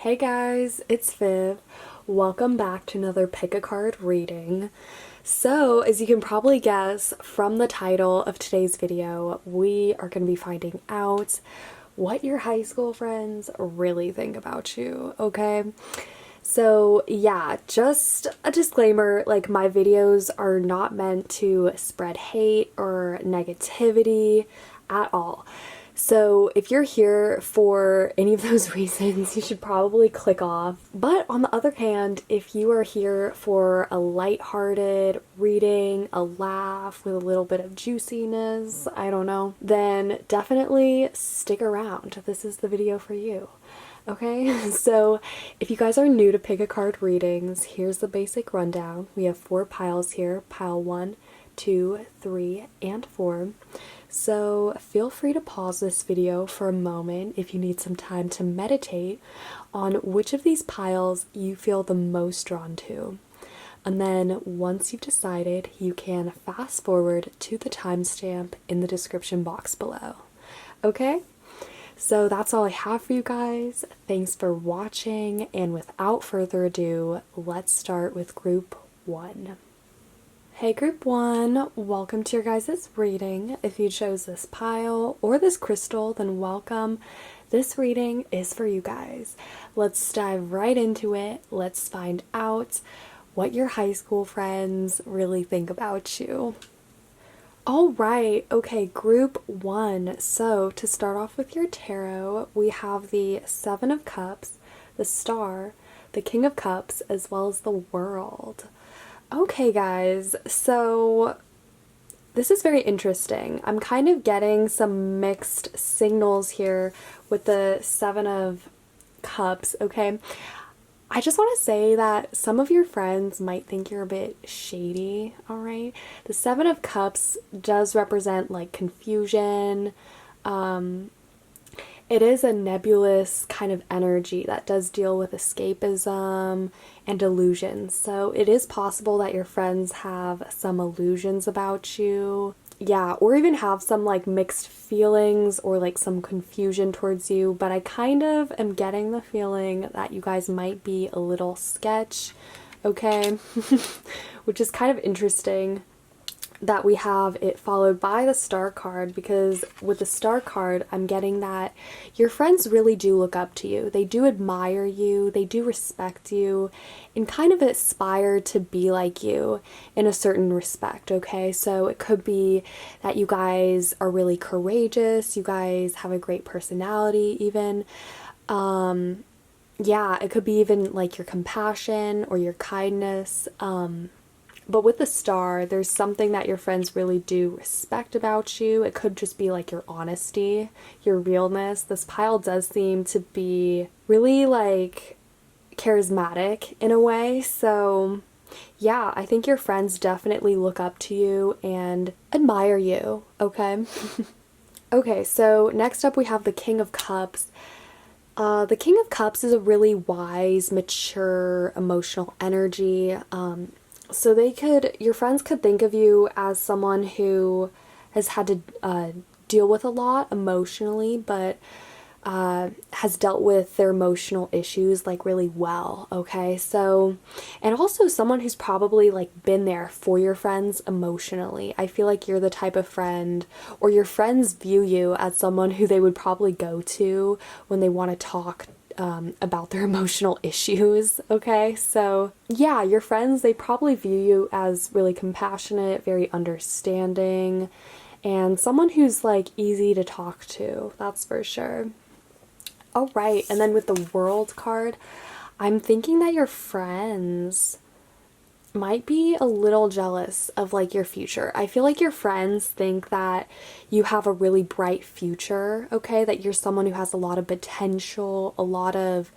Hey guys, it's Viv. Welcome back to another pick a card reading. So, as you can probably guess from the title of today's video, we are going to be finding out what your high school friends really think about you, okay? So yeah, just a disclaimer, like my videos are not meant to spread hate or negativity at all. So if you're here for any of those reasons, you should probably click off. But on the other hand, if you are here for a lighthearted reading, a laugh with a little bit of juiciness, I don't know, then definitely stick around. This is the video for you. Okay, so if you guys are new to pick a card readings, here's the basic rundown. We have 4 piles here, pile 1, 2, 3, and 4. So feel free to pause this video for a moment if you need some time to meditate on which of these piles you feel the most drawn to. And then once you've decided, you can fast forward to the timestamp in the description box below. Okay? So that's all I have for you guys. Thanks for watching, and without further ado, let's start with group 1. Hey group 1, welcome to your guys' reading. If you chose this pile or this crystal, then welcome. This reading is for you guys. Let's dive right into it. Let's find out what your high school friends really think about you. All right, okay, group 1. So to start off with your tarot, we have the 7 of Cups, the Star, the King of Cups, as well as the World. Okay, guys, so this is very interesting. I'm kind of getting some mixed signals here with the 7 of Cups, okay? I just want to say that some of your friends might think you're a bit shady, alright? The 7 of Cups does represent, like, confusion. It is a nebulous kind of energy that does deal with escapism and illusions. So it is possible that your friends have some illusions about you. Yeah, or even have some like mixed feelings or like some confusion towards you, but I kind of am getting the feeling that you guys might be a little sketch, okay? Which is kind of interesting that we have it followed by the Star card, because with the Star card I'm getting that your friends really do look up to you. They do admire you, they do respect you, and kind of aspire to be like you in a certain respect, okay? So it could be that you guys are really courageous, you guys have a great personality even. Yeah, it could be even like your compassion or your kindness. But with the Star, there's something that your friends really do respect about you. It could just be like your honesty, your realness. This pile does seem to be really like charismatic in a way. So yeah, I think your friends definitely look up to you and admire you, okay? Okay, so next up we have the King of Cups. The King of Cups is a really wise, mature, emotional energy. So your friends could think of you as someone who has had to deal with a lot emotionally, but has dealt with their emotional issues like really well, okay? So, and also someone who's probably like been there for your friends emotionally. I feel like you're the type of friend, or your friends view you as someone who they would probably go to when they want to talk about their emotional issues, okay? So yeah, your friends, they probably view you as really compassionate, very understanding, and someone who's like easy to talk to, that's for sure. All right, and then with the World card, I'm thinking that your friends might be a little jealous of like your future. I feel like your friends think that you have a really bright future, okay? That you're someone who has a lot of potential, a lot of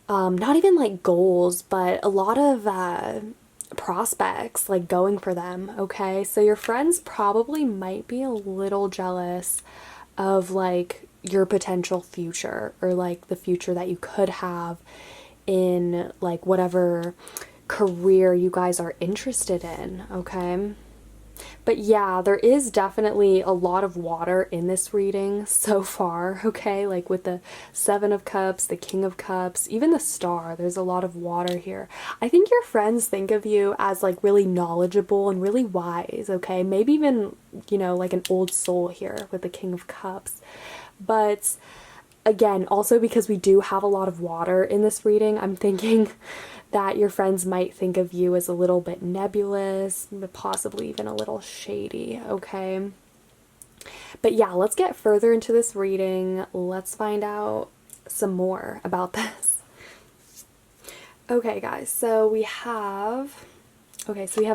not even like goals, but a lot of prospects like going for them, okay? So your friends probably might be a little jealous of like your potential future, or like the future that you could have in like whatever career you guys are interested in, okay? But yeah, there is definitely a lot of water in this reading so far, okay? Like with the Seven of Cups, the King of Cups, even the Star, there's a lot of water here. I think your friends think of you as like really knowledgeable and really wise, okay? Maybe even, you know, like an old soul here with the King of Cups. But again, also because we do have a lot of water in this reading, I'm thinking that your friends might think of you as a little bit nebulous, possibly even a little shady, okay? But yeah, let's get further into this reading. Let's find out some more about this. Okay, guys, so we have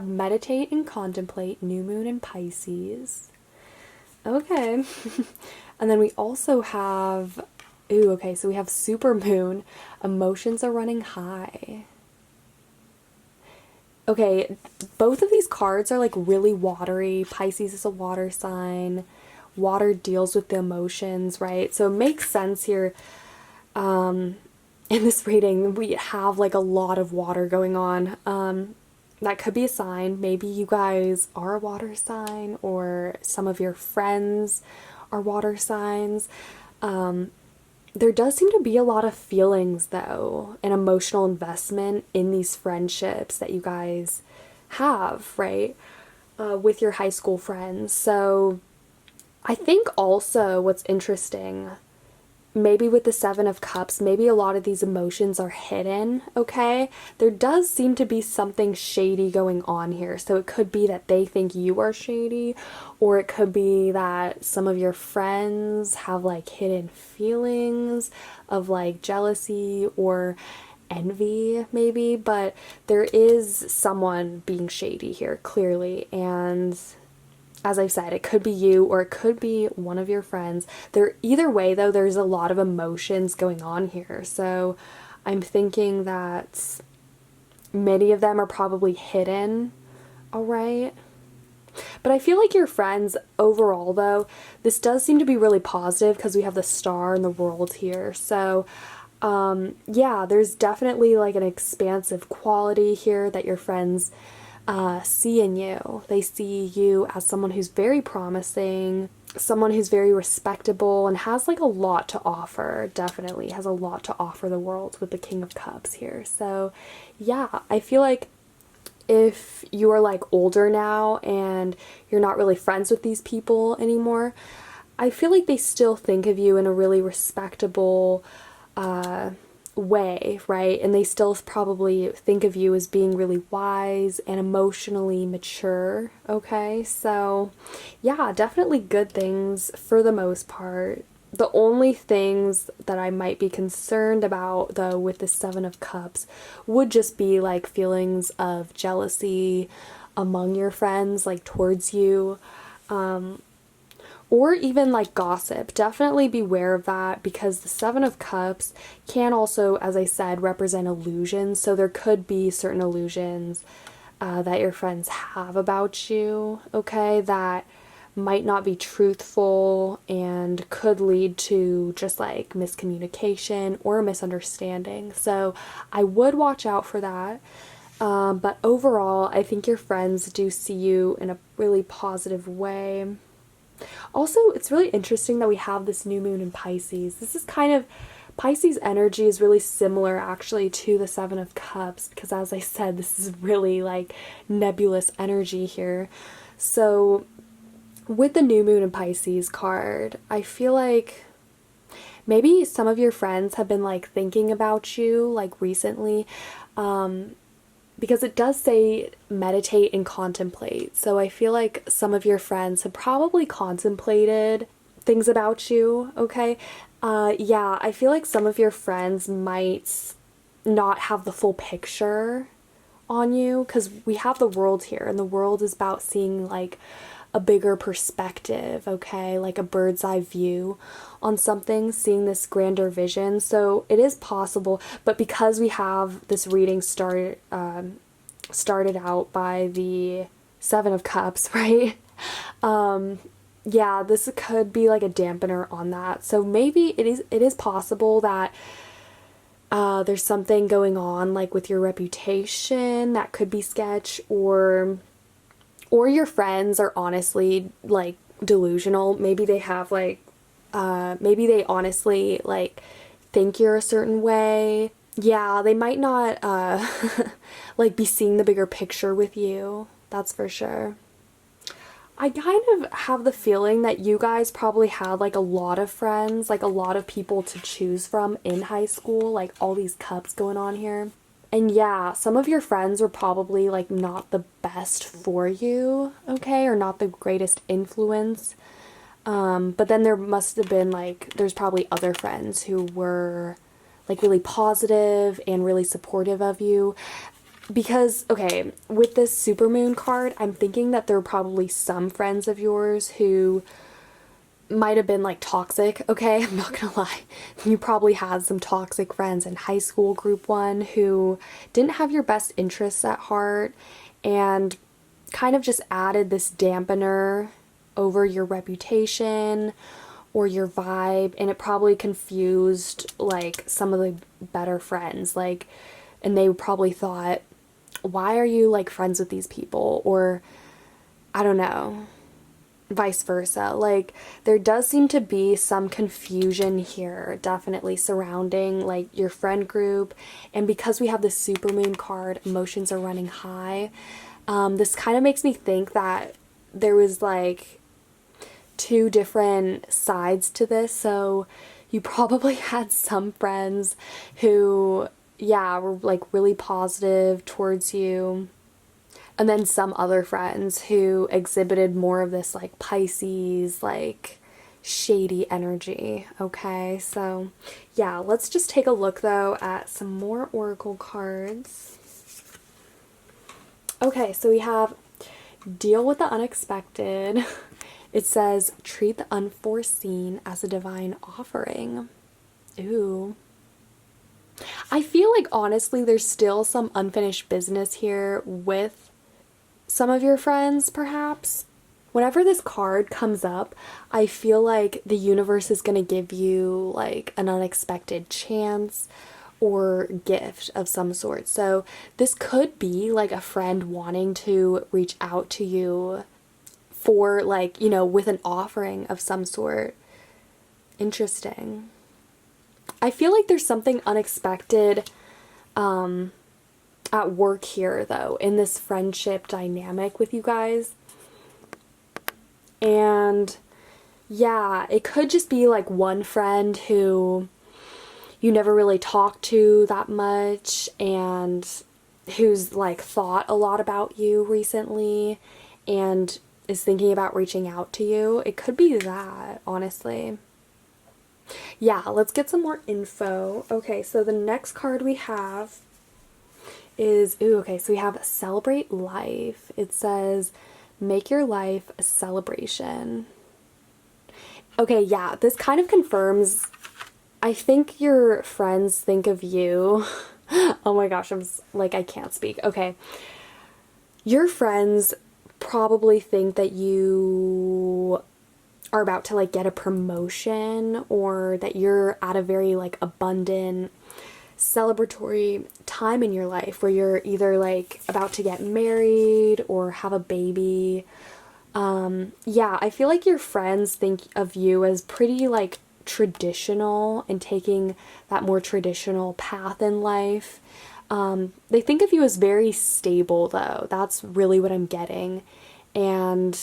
meditate and contemplate, new moon in Pisces. Okay. And then we also have, ooh, okay, so we have super moon, emotions are running high. Okay, both of these cards are like really watery. Pisces is a water sign. Water deals with the emotions, right? So it makes sense here. In this reading, we have like a lot of water going on. That could be a sign. Maybe you guys are a water sign, or some of your friends are water signs. There does seem to be a lot of feelings, though, and emotional investment in these friendships that you guys have, right, with your high school friends. So I think also what's interesting, maybe with the Seven of Cups, maybe a lot of these emotions are hidden, okay? There does seem to be something shady going on here. So it could be that they think you are shady, or it could be that some of your friends have like hidden feelings of like jealousy or envy, maybe. But there is someone being shady here, clearly. And as I've said, it could be you or it could be one of your friends. Either way, though, there's a lot of emotions going on here. So I'm thinking that many of them are probably hidden, all right? But I feel like your friends overall, though, this does seem to be really positive because we have the Star and the World here. So yeah, there's definitely like an expansive quality here that your friends see in you. They see you as someone who's very promising, someone who's very respectable, and has like a lot to offer. Definitely has a lot to offer the world with the King of Cups here. So yeah, I feel like if you are like older now and you're not really friends with these people anymore, I feel like they still think of you in a really respectable way, right? And they still probably think of you as being really wise and emotionally mature, okay? So yeah, definitely good things for the most part. The only things that I might be concerned about, though, with the Seven of Cups would just be like feelings of jealousy among your friends, like towards you, or even like gossip. Definitely beware of that, because the Seven of Cups can also, as I said, represent illusions. So there could be certain illusions that your friends have about you, okay, that might not be truthful and could lead to just like miscommunication or misunderstanding. So I would watch out for that. But overall, I think your friends do see you in a really positive way. Also, it's really interesting that we have this new moon in Pisces. This is kind of, Pisces energy is really similar actually to the Seven of Cups, because as I said, this is really like nebulous energy here. So with the new moon in Pisces card, I feel like maybe some of your friends have been like thinking about you like recently, because it does say meditate and contemplate. So I feel like some of your friends have probably contemplated things about you, okay? Yeah, I feel like some of your friends might not have the full picture on you, because we have the World here, and the World is about seeing like a bigger perspective, okay, like a bird's eye view on something, seeing this grander vision. So it is possible, but because we have this reading started out by the Seven of Cups, right? Yeah, this could be like a dampener on that. So maybe it is possible that there's something going on like with your reputation that could be sketch, or Or your friends are honestly like delusional. Maybe they have like, maybe they honestly like think you're a certain way. Yeah, they might not like be seeing the bigger picture with you. That's for sure. I kind of have the feeling that you guys probably had like a lot of friends, like a lot of people to choose from in high school, like all these cups going on here. And yeah, some of your friends were probably like not the best for you, okay, or not the greatest influence. But then there must have been like, there's probably other friends who were like really positive and really supportive of you. Because, okay, with this supermoon card, I'm thinking that there are probably some friends of yours who might have been like toxic, okay? I'm not gonna lie. You probably had some toxic friends in high school, group one, who didn't have your best interests at heart and kind of just added this dampener over your reputation or your vibe, and it probably confused like some of the better friends, like, and they probably thought, why are you like friends with these people? Or I don't know, vice versa. Like, there does seem to be some confusion here, definitely surrounding like your friend group. And because we have the supermoon card, emotions are running high. This kind of makes me think that there was like two different sides to this. So you probably had some friends who, yeah, were like really positive towards you, and then some other friends who exhibited more of this like Pisces, like shady energy. Okay, so yeah, let's just take a look though at some more oracle cards. Okay, so we have deal with the unexpected. It says treat the unforeseen as a divine offering. Ooh. I feel like honestly there's still some unfinished business here with some of your friends, perhaps. Whenever this card comes up, I feel like the universe is going to give you like an unexpected chance or gift of some sort. So this could be like a friend wanting to reach out to you for like, you know, with an offering of some sort. Interesting. I feel like there's something unexpected at work here though, in this friendship dynamic with you guys. And yeah, it could just be like one friend who you never really talked to that much and who's like thought a lot about you recently and is thinking about reaching out to you. It could be that, honestly. Yeah, let's get some more info. Okay, so the next card we have is, ooh, okay, so we have Celebrate Life. It says, make your life a celebration. Okay, yeah, this kind of confirms, I think your friends think of you. Oh my gosh, like, I can't speak. Okay. Your friends probably think that you are about to like get a promotion or that you're at a very like abundant celebratory time in your life where you're either like about to get married or have a baby. Yeah, I feel like your friends think of you as pretty like traditional and taking that more traditional path in life. They think of you as very stable though. That's really what I'm getting. And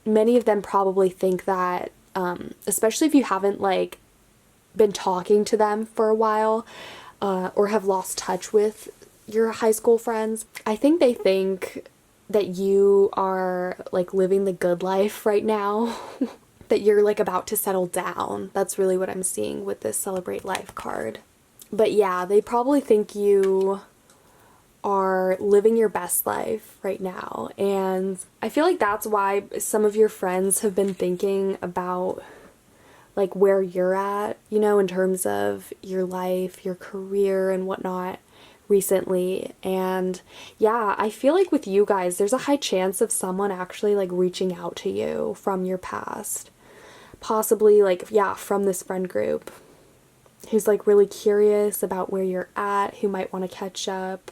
many of them probably think that, especially if you haven't like been talking to them for a while, or have lost touch with your high school friends, I think they think that you are like living the good life right now, that you're like about to settle down. That's really what I'm seeing with this Celebrate Life card. But yeah, they probably think you are living your best life right now. And I feel like that's why some of your friends have been thinking about like where you're at, you know, in terms of your life, your career and whatnot recently. And yeah, I feel like with you guys, there's a high chance of someone actually like reaching out to you from your past. Possibly like, yeah, from this friend group who's like really curious about where you're at, who might want to catch up.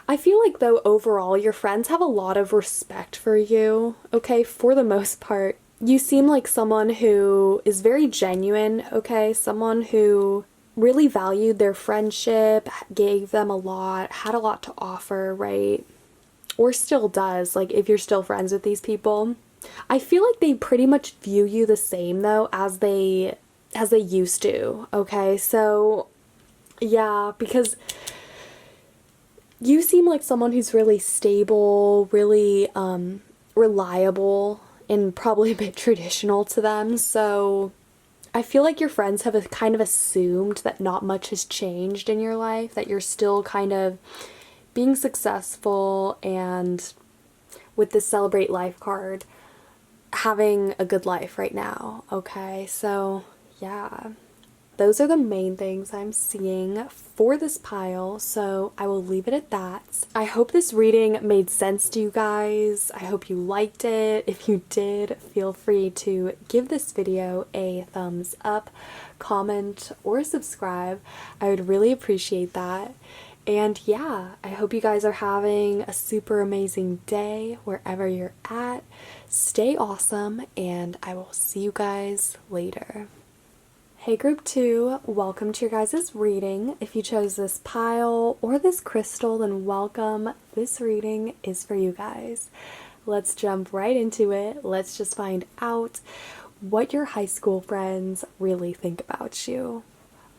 I feel like though overall your friends have a lot of respect for you, okay, for the most part. You seem like someone who is very genuine, okay, someone who really valued their friendship, gave them a lot, had a lot to offer, right? Or still does, like if you're still friends with these people. I feel like they pretty much view you the same though as they used to, okay? So yeah, because you seem like someone who's really stable, really reliable, and probably a bit traditional to them. So I feel like your friends have kind of assumed that not much has changed in your life, that you're still kind of being successful and with this Celebrate Life card, having a good life right now, okay? So yeah, those are the main things I'm seeing for this pile, so I will leave it at that. I hope this reading made sense to you guys. I hope you liked it. If you did, feel free to give this video a thumbs up, comment, or subscribe. I would really appreciate that. And yeah, I hope you guys are having a super amazing day wherever you're at. Stay awesome, and I will see you guys later. Hey group 2, welcome to your guys' reading. If you chose this pile or this crystal, then welcome. This reading is for you guys. Let's jump right into it. Let's just find out what your high school friends really think about you.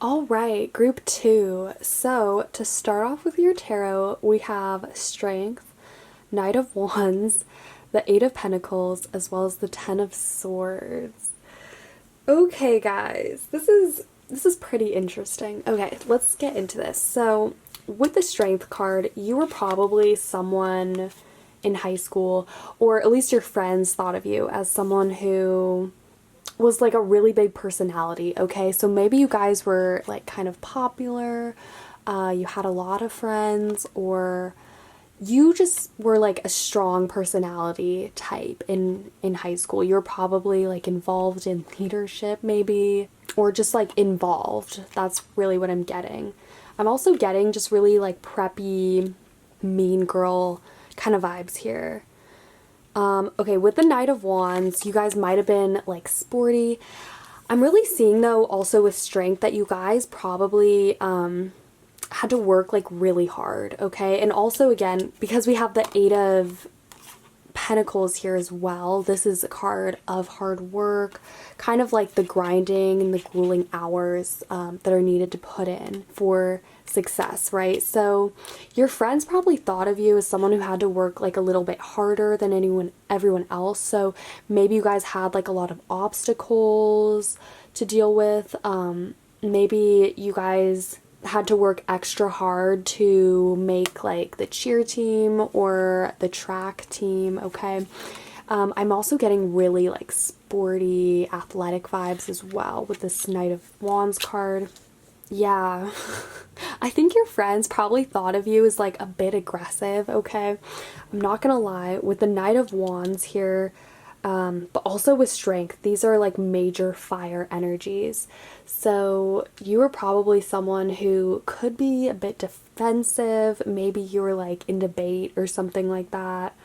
All right, group 2. So to start off with your tarot, we have Strength, Knight of Wands, the Eight of Pentacles, as well as the Ten of Swords. Okay, guys, this is pretty interesting. Okay, let's get into this. So, with the Strength card, you were probably someone in high school, or at least your friends thought of you as someone who was like a really big personality, okay? So maybe you guys were like kind of popular, you had a lot of friends, or you just were like a strong personality type in high school. You were probably like involved in leadership maybe, or just like involved. That's really what I'm getting. I'm also getting just really like preppy, mean girl kind of vibes here. Okay, with the Knight of Wands, you guys might have been like sporty. I'm really seeing though also with Strength that you guys probably had to work like really hard, okay? And also again, because we have the Eight of Pentacles here as well, this is a card of hard work, kind of like the grinding and the grueling hours that are needed to put in for success, right? So your friends probably thought of you as someone who had to work like a little bit harder than everyone else. So maybe you guys had like a lot of obstacles to deal with. Maybe you guys had to work extra hard to make like the cheer team or the track team, okay? I'm also getting really like sporty, athletic vibes as well with this Knight of Wands card. Yeah, I think your friends probably thought of you as like a bit aggressive, okay? I'm not gonna lie, with the Knight of Wands here, but also with Strength, these are like major fire energies. So you were probably someone who could be a bit defensive. Maybe you were like in debate or something like that.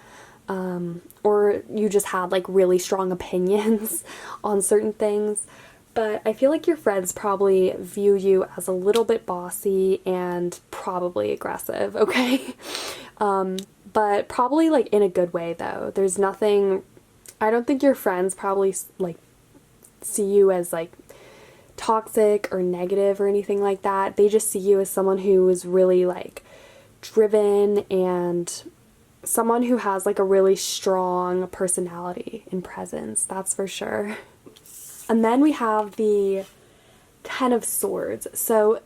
Or you just had like really strong opinions on certain things. But I feel like your friends probably view you as a little bit bossy and probably aggressive, okay? But probably like in a good way though. There's nothing, I don't think your friends probably like see you as like toxic or negative or anything like that. They just see you as someone who is really like driven and someone who has like a really strong personality and presence, that's for sure. And then we have the Ten of Swords. So,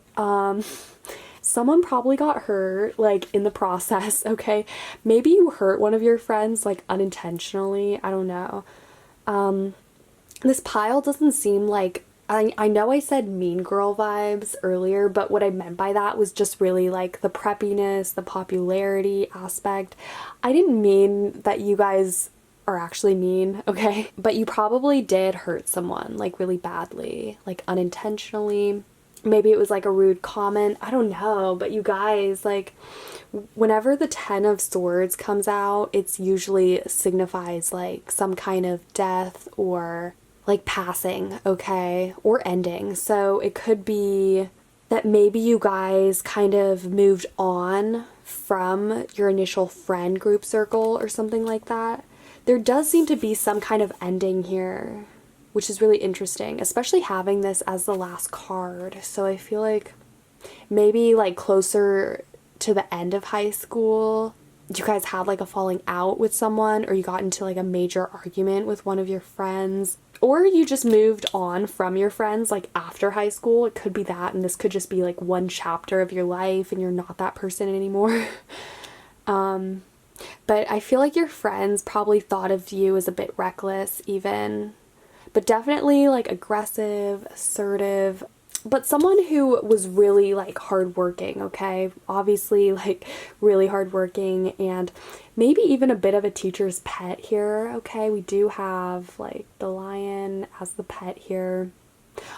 someone probably got hurt, like, in the process, okay? Maybe you hurt one of your friends, like, unintentionally. I don't know. This pile doesn't seem like... I know I said mean girl vibes earlier, but what I meant by that was just really, like, the preppiness, the popularity aspect. I didn't mean that you guys are actually mean, okay? But you probably did hurt someone, like, really badly, like, unintentionally. maybe it was like a rude comment. I don't know, but you guys, like, whenever the Ten of Swords comes out, it's usually signifies like some kind of death or like passing, okay, or ending. So it could be that maybe you guys kind of moved on from your initial friend group circle or something like that. There does seem to be some kind of ending here, which is really interesting, especially having this as the last card. So I feel like maybe like closer to the end of high school, you guys had like a falling out with someone, or you got into like a major argument with one of your friends, or you just moved on from your friends like after high school. It could be that, and this could just be like one chapter of your life and you're not that person anymore. But I feel like your friends probably thought of you as a bit reckless even, but definitely like aggressive, assertive, but someone who was really like hardworking, okay? Obviously like really hardworking, and maybe even a bit of a teacher's pet here, okay? We do have like the lion as the pet here.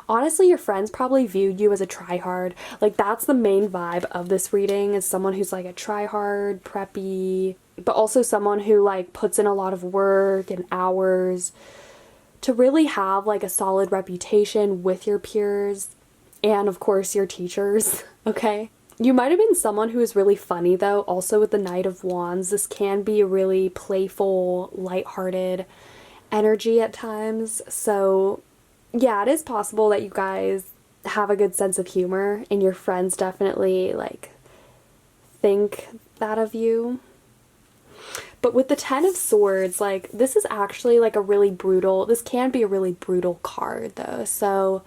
Honestly, your friends probably viewed you as a tryhard. Like that's the main vibe of this reading, is someone who's like a tryhard, preppy, but also someone who like puts in a lot of work and hours to really have like a solid reputation with your peers and of course your teachers, okay? You might have been someone who is really funny though, also with the Knight of Wands. This can be a really playful, lighthearted energy at times. So yeah, it is possible that you guys have a good sense of humor and your friends definitely like think that of you. But with the Ten of Swords, like this is actually like a really brutal, this can be a really brutal card though. So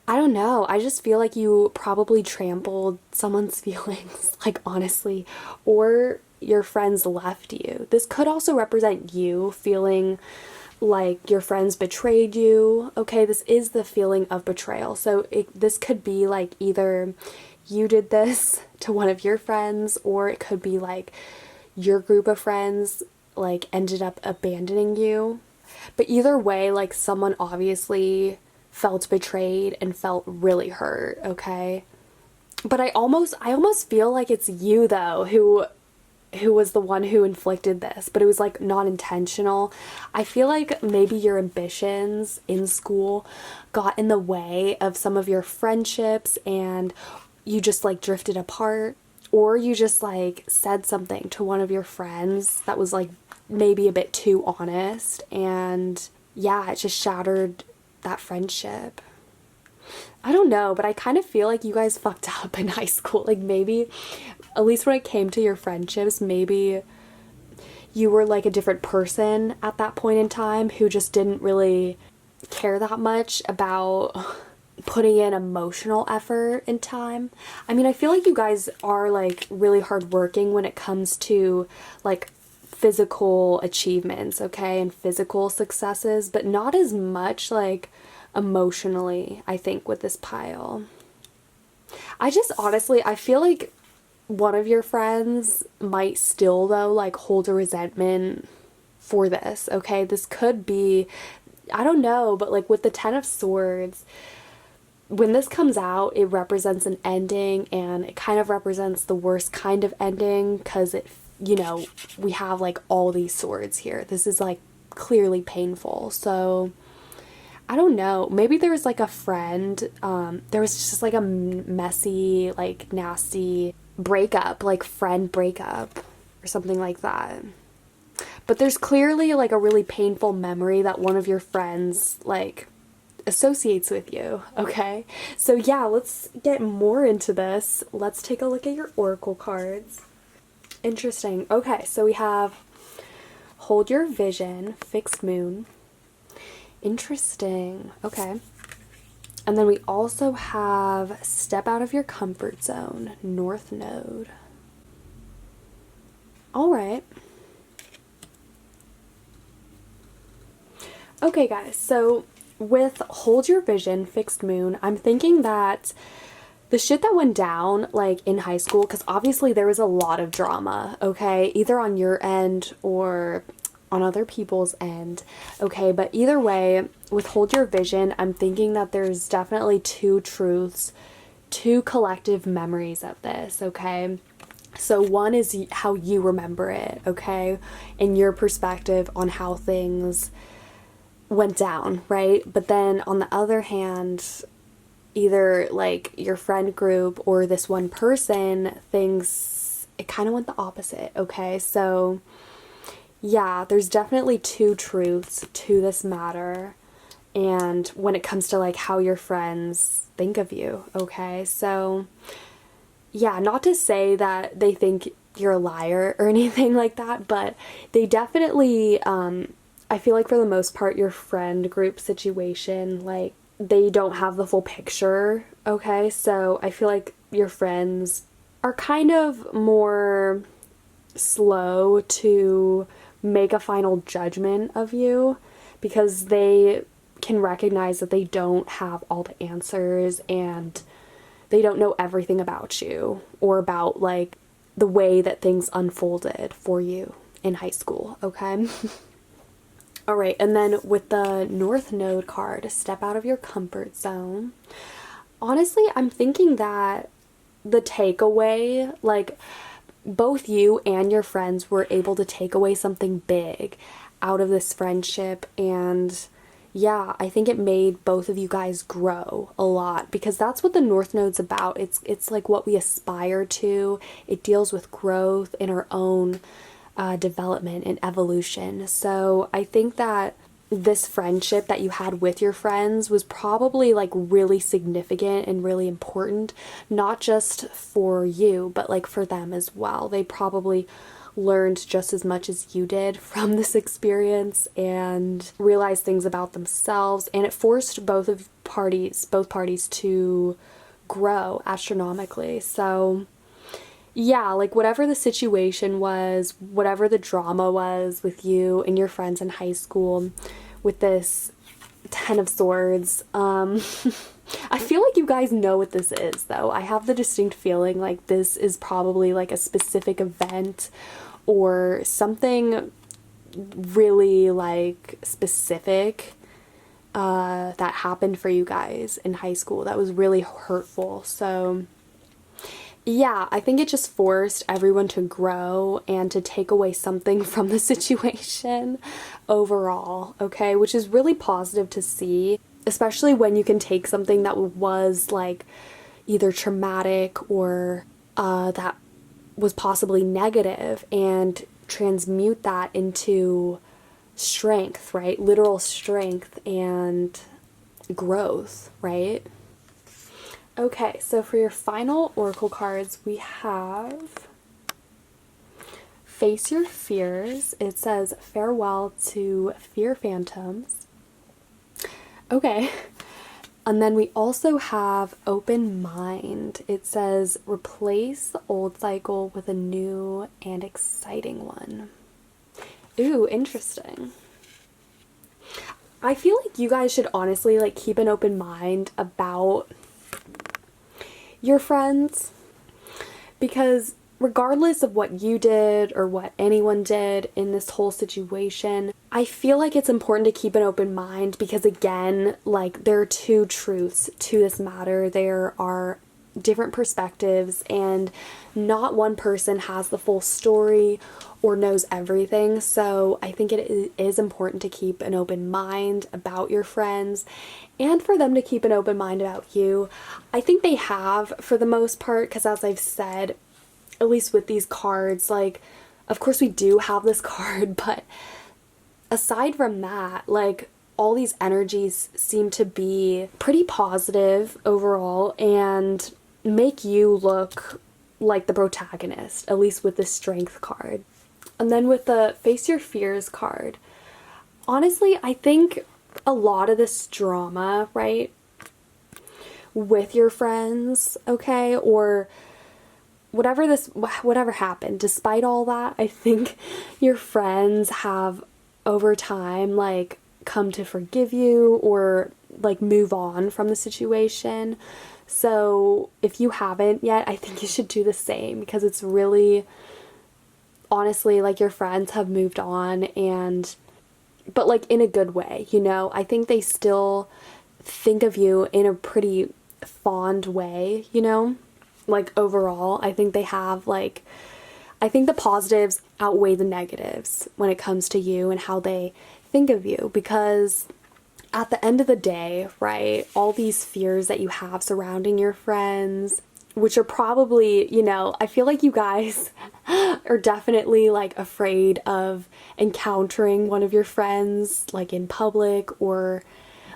I don't know. I just feel like you probably trampled someone's feelings, like honestly, or your friends left you. This could also represent you feeling like your friends betrayed you. Okay, this is the feeling of betrayal. So this could be like either you did this to one of your friends, or it could be like your group of friends like ended up abandoning you. But either way, like someone obviously felt betrayed and felt really hurt, okay? But I almost feel like it's you though who was the one who inflicted this, but it was like not intentional. I feel like maybe your ambitions in school got in the way of some of your friendships and you just like drifted apart, or you just like said something to one of your friends that was like maybe a bit too honest, and yeah, it just shattered that friendship. I don't know, but I kind of feel like you guys fucked up in high school. Like maybe, at least when it came to your friendships, maybe you were like a different person at that point in time who just didn't really care that much about putting in emotional effort and time. I mean, I feel like you guys are like really hardworking when it comes to like physical achievements, okay, and physical successes, but not as much like emotionally, I think, with this pile. I just honestly, I feel like one of your friends might still though like hold a resentment for this, okay? This could be, I don't know, but like with the Ten of Swords, when this comes out, it represents an ending, and it kind of represents the worst kind of ending because it, you know, we have like all these swords here. This is like clearly painful. So I don't know. Maybe there was like a friend, there was just like a messy, like nasty breakup, like friend breakup or something like that. But there's clearly like a really painful memory that one of your friends like associates with you, okay? So yeah, let's get more into this. Let's take a look at your oracle cards. Interesting. Okay, so we have Hold Your Vision, Fixed Moon. Interesting. Okay. And then we also have Step Out of Your Comfort Zone, North Node. All right. Okay, guys, so with Hold Your Vision, Fixed Moon, I'm thinking that the shit that went down like in high school, because obviously there was a lot of drama, okay, either on your end or on other people's end, okay? But either way, withhold your vision. I'm thinking that there's definitely two truths, two collective memories of this, okay? So one is how you remember it, okay? And your perspective on how things went down, right? But then on the other hand, either like your friend group or this one person thinks it kind of went the opposite, okay? So yeah, there's definitely two truths to this matter. And when it comes to like how your friends think of you, okay? So yeah, not to say that they think you're a liar or anything like that, but they definitely, I feel like for the most part, your friend group situation, like, they don't have the full picture, okay? So I feel like your friends are kind of more slow to make a final judgment of you because they can recognize that they don't have all the answers and they don't know everything about you or about like the way that things unfolded for you in high school, okay? All right, and then with the North Node card, step out of your comfort zone. Honestly, I'm thinking that the takeaway, like both you and your friends were able to take away something big out of this friendship, and yeah, I think it made both of you guys grow a lot because that's what the North Node's about. It's like what we aspire to. It deals with growth in our own development and evolution. So I think that this friendship that you had with your friends was probably like really significant and really important, not just for you, but like for them as well. They probably learned just as much as you did from this experience and realized things about themselves, and it forced both parties to grow astronomically. So yeah, like whatever the situation was, whatever the drama was with you and your friends in high school with this Ten of Swords, I feel like you guys know what this is though. I have the distinct feeling like this is probably like a specific event or something really like specific that happened for you guys in high school that was really hurtful. So yeah, I think it just forced everyone to grow and to take away something from the situation overall, okay? Which is really positive to see, especially when you can take something that was like either traumatic or that was possibly negative and transmute that into strength, right? Literal strength and growth, right? Okay, so for your final oracle cards, we have Face Your Fears. It says farewell to fear phantoms. Okay. And then we also have Open Mind. It says replace the old cycle with a new and exciting one. Ooh, interesting. I feel like you guys should honestly like keep an open mind about your friends, because regardless of what you did or what anyone did in this whole situation, I feel like it's important to keep an open mind because again, like there are two truths to this matter. There are different perspectives and not one person has the full story or knows everything. So I think it is important to keep an open mind about your friends and for them to keep an open mind about you. I think they have for the most part, because as I've said, at least with these cards, like of course we do have this card, but aside from that, like all these energies seem to be pretty positive overall and make you look like the protagonist, at least with the Strength card. And then with the Face Your Fears card, honestly, I think a lot of this drama, right, with your friends, okay, or whatever happened, despite all that, I think your friends have over time like come to forgive you or like move on from the situation. So if you haven't yet, I think you should do the same because it's really honestly, like, your friends have moved on, but like in a good way, you know? I think they still think of you in a pretty fond way, you know? Like, overall, I think they have, like, I think the positives outweigh the negatives when it comes to you and how they think of you, because at the end of the day, right, all these fears that you have surrounding your friends, which are probably, you know, I feel like you guys are definitely like afraid of encountering one of your friends like in public or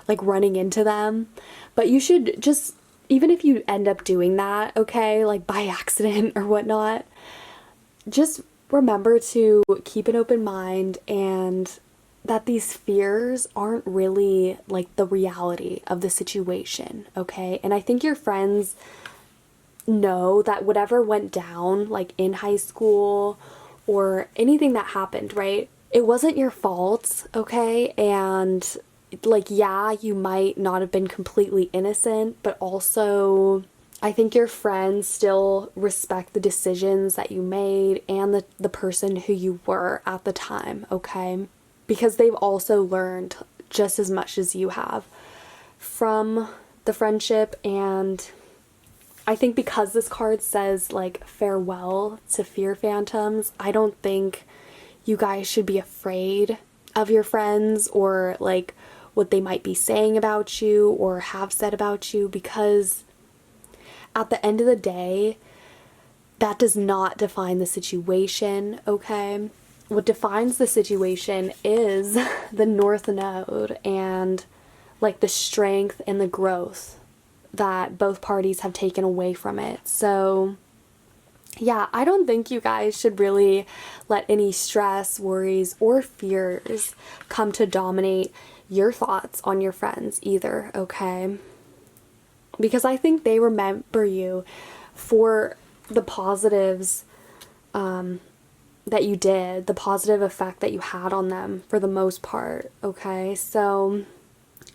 like running into them. But you should just, even if you end up doing that, okay, like by accident or whatnot, just remember to keep an open mind and that these fears aren't really like the reality of the situation, okay? And I think your friends know that whatever went down, like in high school or anything that happened, right? It wasn't your fault, okay? And like, yeah, you might not have been completely innocent, but also I think your friends still respect the decisions that you made and the person who you were at the time, okay? Because they've also learned just as much as you have from the friendship. And I think because this card says like farewell to fear phantoms, I don't think you guys should be afraid of your friends or like what they might be saying about you or have said about you, because at the end of the day, that does not define the situation, okay? What defines the situation is the North Node and like the strength and the growth that both parties have taken away from it. So yeah, I don't think you guys should really let any stress, worries, or fears come to dominate your thoughts on your friends either, okay? Because I think they remember you for the positives that you did, the positive effect that you had on them for the most part, okay? So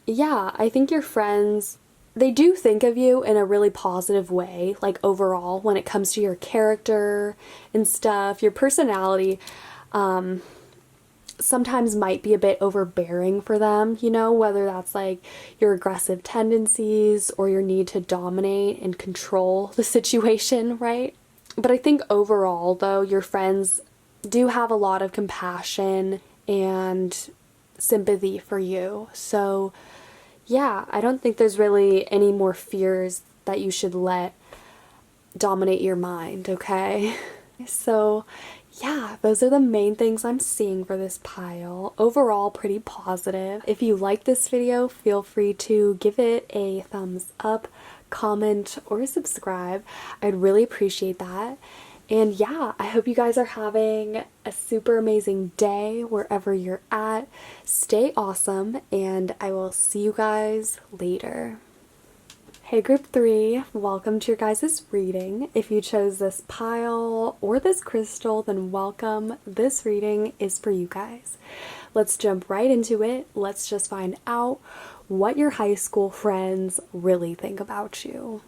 yeah, I think your friends, they do think of you in a really positive way, like overall, when it comes to your character and stuff. Your personality sometimes might be a bit overbearing for them, you know, whether that's like your aggressive tendencies or your need to dominate and control the situation, right? But I think overall, though, your friends do have a lot of compassion and sympathy for you. So yeah, I don't think there's really any more fears that you should let dominate your mind, okay? So yeah, those are the main things I'm seeing for this pile. Overall, pretty positive. If you like this video, feel free to give it a thumbs up, comment, or subscribe. I'd really appreciate that. And yeah, I hope you guys are having a super amazing day wherever you're at. Stay awesome, and I will see you guys later. Hey group 3, welcome to your guys' reading. If you chose this pile or this crystal, then welcome. This reading is for you guys. Let's jump right into it. Let's just find out what your high school friends really think about you.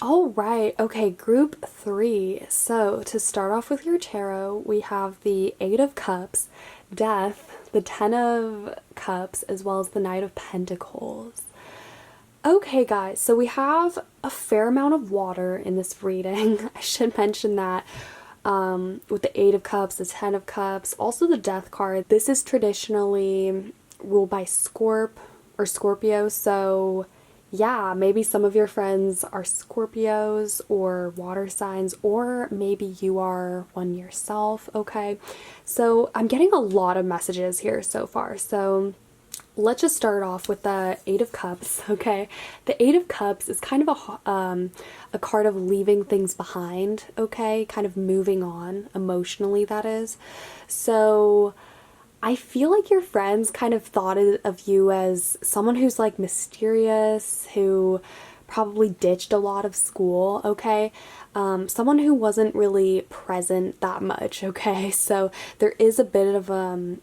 All right, okay, group 3. So to start off with your tarot, we have the 8 of Cups, Death, the 10 of Cups, as well as the Knight of Pentacles. Okay guys, so we have a fair amount of water in this reading. I should mention that with the 8 of Cups, the 10 of Cups, also the Death card. This is traditionally ruled by Scorpio, so yeah, maybe some of your friends are Scorpios or water signs, or maybe you are one yourself, okay? So I'm getting a lot of messages here so far, so let's just start off with the 8 of Cups, okay? The 8 of Cups is kind of a card of leaving things behind, okay? Kind of moving on, emotionally, that is. So I feel like your friends kind of thought of you as someone who's like mysterious, who probably ditched a lot of school, okay? Someone who wasn't really present that much, okay? So there is a bit of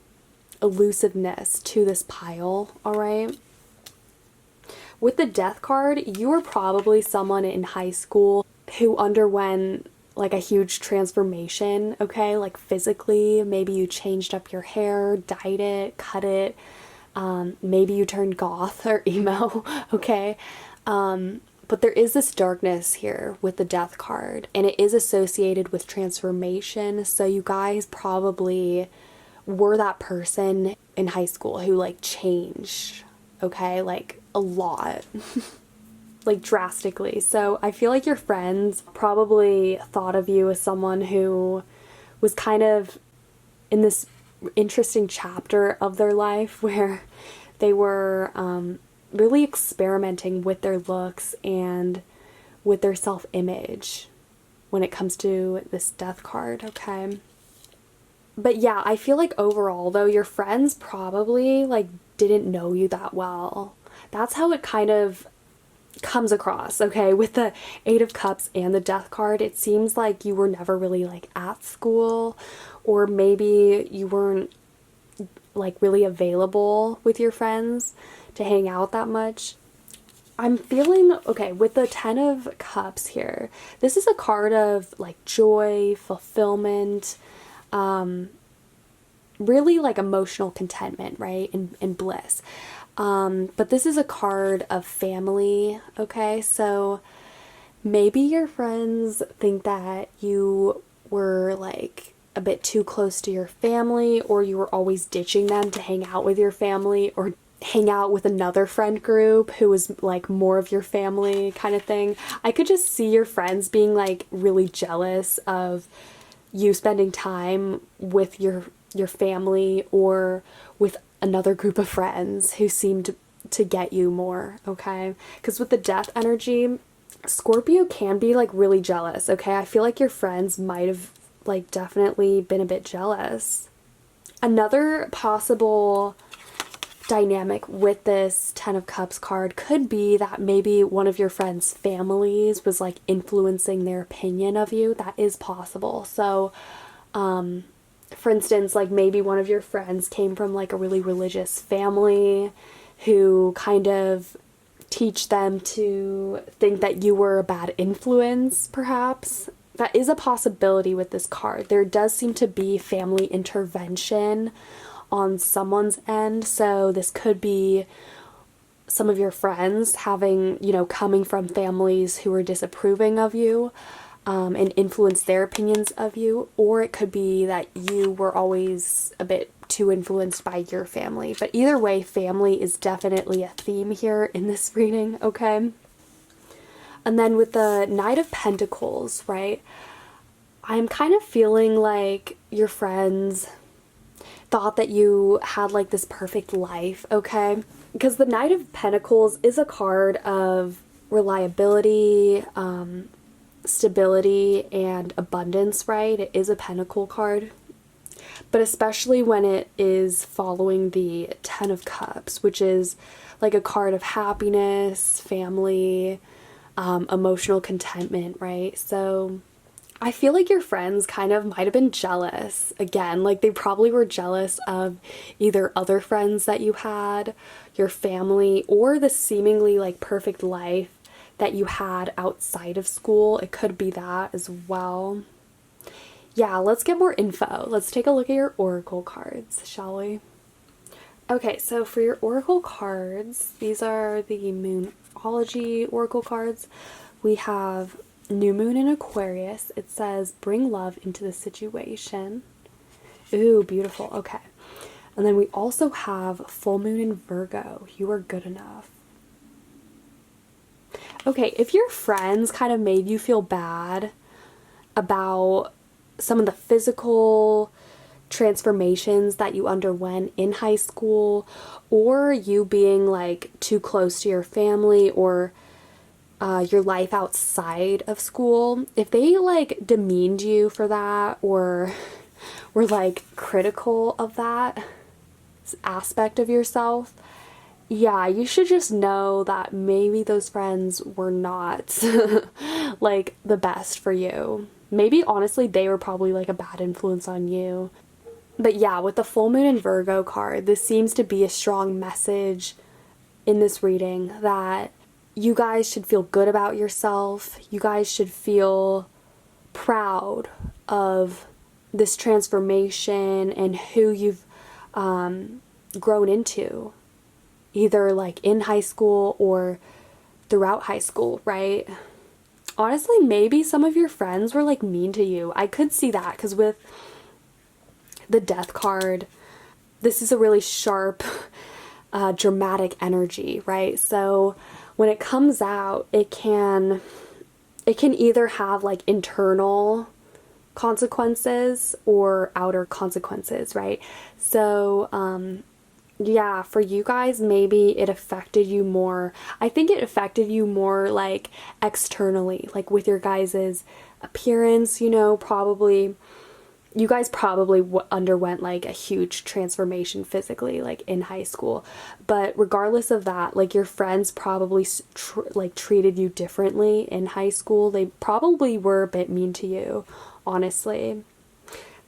elusiveness to this pile, alright? With the Death card, you were probably someone in high school who underwent like a huge transformation, okay? Like physically, maybe you changed up your hair, dyed it, cut it, maybe you turned goth or emo, okay? But there is this darkness here with the Death card, and it is associated with transformation. So you guys probably were that person in high school who like changed, okay? Like a lot, like drastically. So I feel like your friends probably thought of you as someone who was kind of in this interesting chapter of their life where they were really experimenting with their looks and with their self-image when it comes to this Death card, okay? But yeah, I feel like overall though, your friends probably like didn't know you that well. That's how it kind of comes across, okay? With the Eight of Cups and the Death card, it seems like you were never really like at school, or maybe you weren't like really available with your friends to hang out that much. I'm feeling, okay, with the Ten of Cups here, this is a card of like joy, fulfillment, really like emotional contentment, right? And bliss. But this is a card of family, okay? So maybe your friends think that you were like a bit too close to your family, or you were always ditching them to hang out with your family, or hang out with another friend group who was like more of your family kind of thing. I could just see your friends being like really jealous of you spending time with your family or with another group of friends who seemed to get you more, okay? Because with the Death energy, Scorpio can be like really jealous, okay? I feel like your friends might have like definitely been a bit jealous. Another possible dynamic with this Ten of Cups card could be that maybe one of your friends' families was like influencing their opinion of you. That is possible. So, for instance, like maybe one of your friends came from like a really religious family who kind of teach them to think that you were a bad influence, perhaps. That is a possibility with this card. There does seem to be family intervention on someone's end, so this could be some of your friends having, you know, coming from families who are disapproving of you, and influence their opinions of you, or it could be that you were always a bit too influenced by your family. But either way, family is definitely a theme here in this reading, okay? And then with the Knight of Pentacles, right, I'm kind of feeling like your friends thought that you had like this perfect life, okay? Because the Knight of Pentacles is a card of reliability, stability, and abundance, right? It is a Pentacle card. But especially when it is following the Ten of Cups, which is like a card of happiness, family, emotional contentment, right? So I feel like your friends kind of might have been jealous. Again, like they probably were jealous of either other friends that you had, your family, or the seemingly like perfect life that you had outside of school. It could be that as well. Yeah, let's get more info. Let's take a look at your oracle cards, shall we? Okay, so for your oracle cards, these are the Moonology oracle cards. We have New Moon in Aquarius. It says, bring love into the situation. Ooh, beautiful. Okay. And then we also have Full Moon in Virgo. You are good enough. Okay, if your friends kind of made you feel bad about some of the physical transformations that you underwent in high school, or you being like too close to your family, or your life outside of school, if they like demeaned you for that, or were like critical of that aspect of yourself, yeah, you should just know that maybe those friends were not like the best for you. Maybe honestly they were probably like a bad influence on you. But yeah, with the Full Moon in Virgo card, this seems to be a strong message in this reading that you guys should feel good about yourself. You guys should feel proud of this transformation and who you've grown into, either like in high school or throughout high school, right? Honestly, maybe some of your friends were like mean to you. I could see that because with the death card, this is a really sharp, dramatic energy, right? So when it comes out, it can either have like internal consequences or outer consequences, right? So yeah, for you guys, maybe it affected you more. I think it affected you more like externally, like with your guys's appearance, you know, probably. You guys probably underwent like a huge transformation physically, like in high school. But regardless of that, like your friends probably like treated you differently in high school. They probably were a bit mean to you, honestly.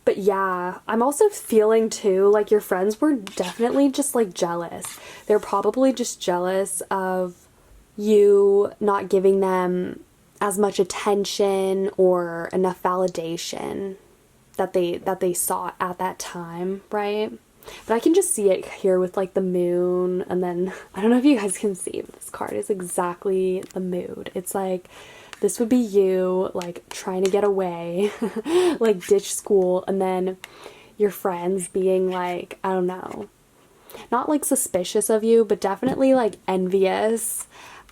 But yeah, I'm also feeling too like your friends were definitely just like jealous. They're probably just jealous of you not giving them as much attention or enough validation that they saw at that time, right? But I can just see it here with like the moon, and then I don't know if you guys can see, but this card is exactly the mood. It's like this would be you like trying to get away, like ditch school, and then your friends being like, I don't know, not like suspicious of you, but definitely like envious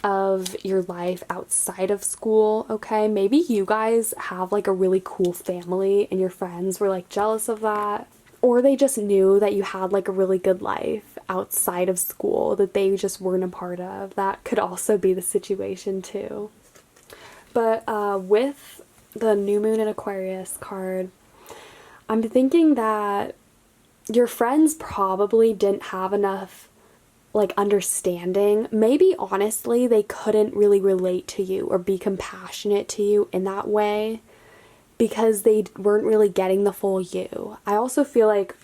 of your life outside of school, okay? Maybe you guys have like a really cool family and your friends were like jealous of that. Or they just knew that you had like a really good life outside of school that they just weren't a part of. That could also be the situation too. But with the new moon in Aquarius card, I'm thinking that your friends probably didn't have enough like understanding. Maybe honestly they couldn't really relate to you or be compassionate to you in that way because they weren't really getting the full you. I also feel like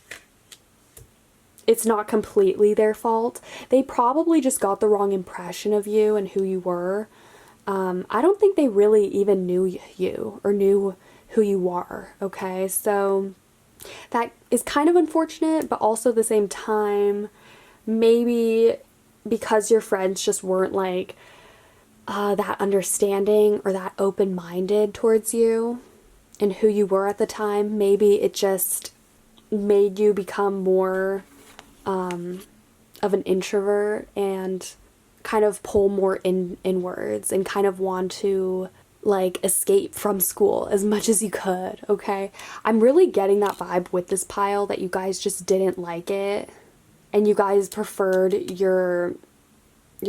it's not completely their fault. They probably just got the wrong impression of you and who you were. I don't think they really even knew you or knew who you are, okay? So that is kind of unfortunate, but also at the same time, maybe because your friends just weren't like that understanding or that open-minded towards you and who you were at the time, maybe it just made you become more of an introvert and kind of pull more inwards and kind of want to like escape from school as much as you could, okay? I'm really getting that vibe with this pile that you guys just didn't like it. And you guys preferred your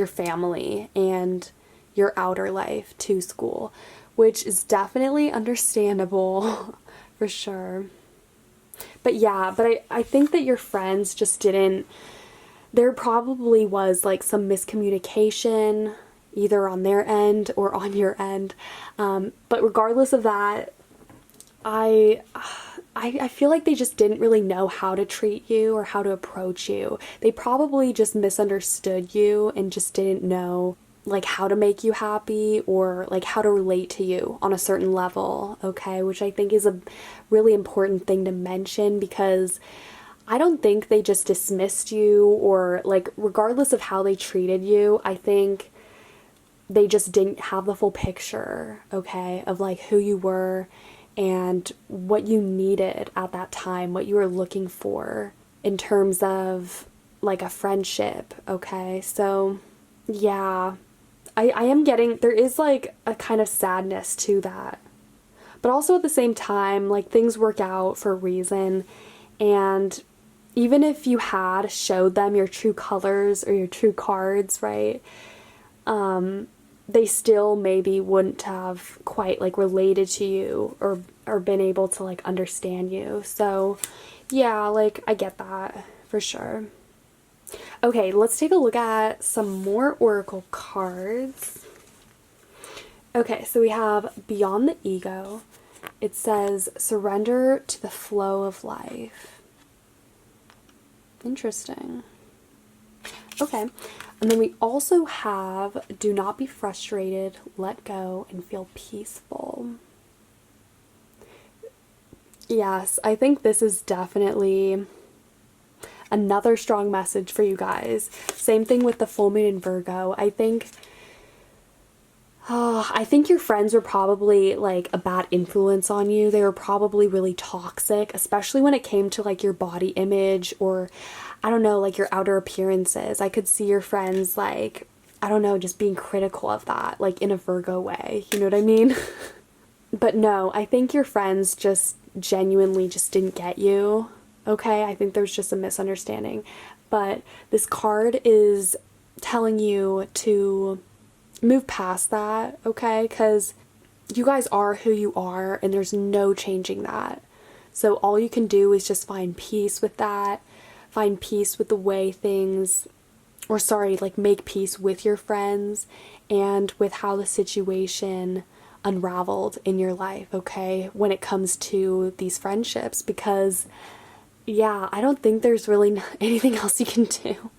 family and your outer life to school, which is definitely understandable for sure. But yeah, I think that your friends just didn't, there probably was like some miscommunication either on their end or on your end. But regardless of that, I feel like they just didn't really know how to treat you or how to approach you. They probably just misunderstood you and just didn't know like how to make you happy or like how to relate to you on a certain level, okay? Which I think is a really important thing to mention because I don't think they just dismissed you or like regardless of how they treated you, I think they just didn't have the full picture, okay, of like who you were and what you needed at that time, what you were looking for in terms of like a friendship, okay? So yeah, I am getting, there is like a kind of sadness to that. But also at the same time, like things work out for a reason. And even if you had showed them your true colors or your true cards, right? They still maybe wouldn't have quite like related to you or been able to like understand you. So yeah, like I get that for sure. Okay, let's take a look at some more oracle cards. Okay, so we have Beyond the Ego. It says surrender to the flow of life. Interesting. Okay, and then we also have do not be frustrated, let go, and feel peaceful. Yes, I think this is definitely another strong message for you guys. Same thing with the full moon in Virgo. I think your friends were probably like a bad influence on you. They were probably really toxic, especially when it came to like your body image or I don't know, like your outer appearances. I could see your friends like, I don't know, just being critical of that, like in a Virgo way. You know what I mean? But no, I think your friends just genuinely just didn't get you. Okay, I think there's just a misunderstanding. But this card is telling you to move past that, okay? Because you guys are who you are and there's no changing that. So all you can do is just find peace with that, find peace with the way things, or sorry, like make peace with your friends and with how the situation unraveled in your life, okay? When it comes to these friendships, because yeah, I don't think there's really anything else you can do.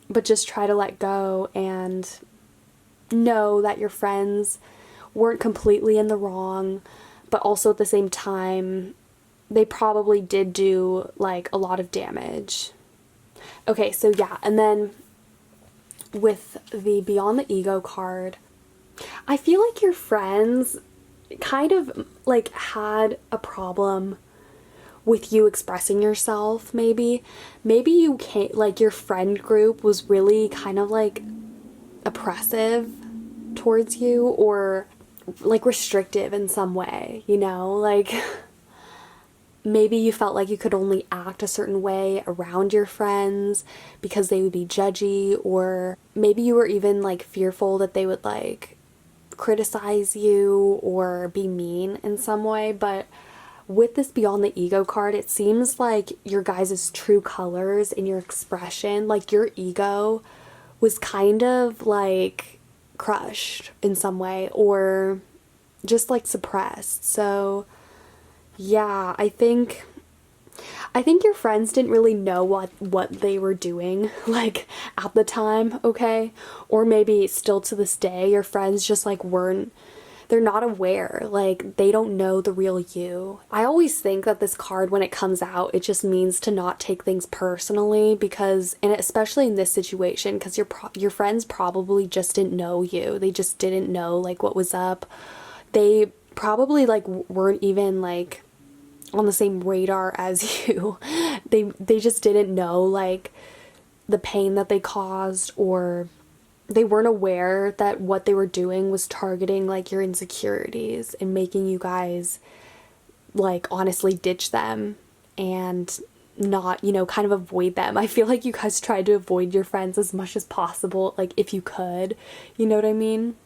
But just try to let go and know that your friends weren't completely in the wrong, but also at the same time, they probably did do like a lot of damage. Okay, so yeah, and then with the Beyond the Ego card, I feel like your friends kind of like had a problem with you expressing yourself, maybe. Maybe you can't, like, your friend group was really kind of like oppressive towards you or like restrictive in some way, you know? Like, maybe you felt like you could only act a certain way around your friends because they would be judgy, or maybe you were even like fearful that they would like criticize you or be mean in some way. But with this Beyond the Ego card, it seems like your guys' true colors in your expression, like your ego was kind of like crushed in some way or just like suppressed. So yeah, I think your friends didn't really know what they were doing like at the time, okay? Or maybe still to this day your friends just like weren't, they're not aware, like they don't know the real you. I always think that this card, when it comes out, it just means to not take things personally, because, and especially in this situation, because your friends probably just didn't know you. They just didn't know like what was up. They probably like weren't even like on the same radar as you. They just didn't know like the pain that they caused, or they weren't aware that what they were doing was targeting like your insecurities and making you guys like honestly ditch them and not, you know, kind of avoid them. I feel like you guys tried to avoid your friends as much as possible, like if you could, you know what I mean?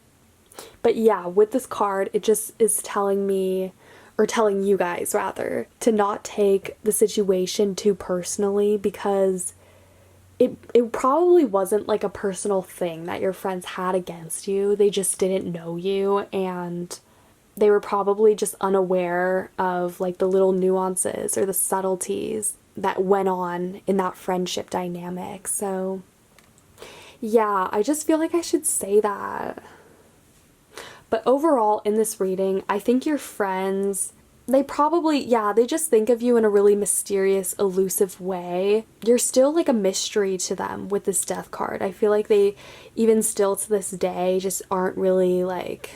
But yeah, with this card, it just is telling me, or telling you guys rather, to not take the situation too personally, because it probably wasn't like a personal thing that your friends had against you. They just didn't know you, and they were probably just unaware of like the little nuances or the subtleties that went on in that friendship dynamic. So yeah, I just feel like I should say that. But overall, in this reading, I think your friends, they probably, yeah, they just think of you in a really mysterious, elusive way. You're still like a mystery to them with this death card. I feel like they, even still to this day, just aren't really like,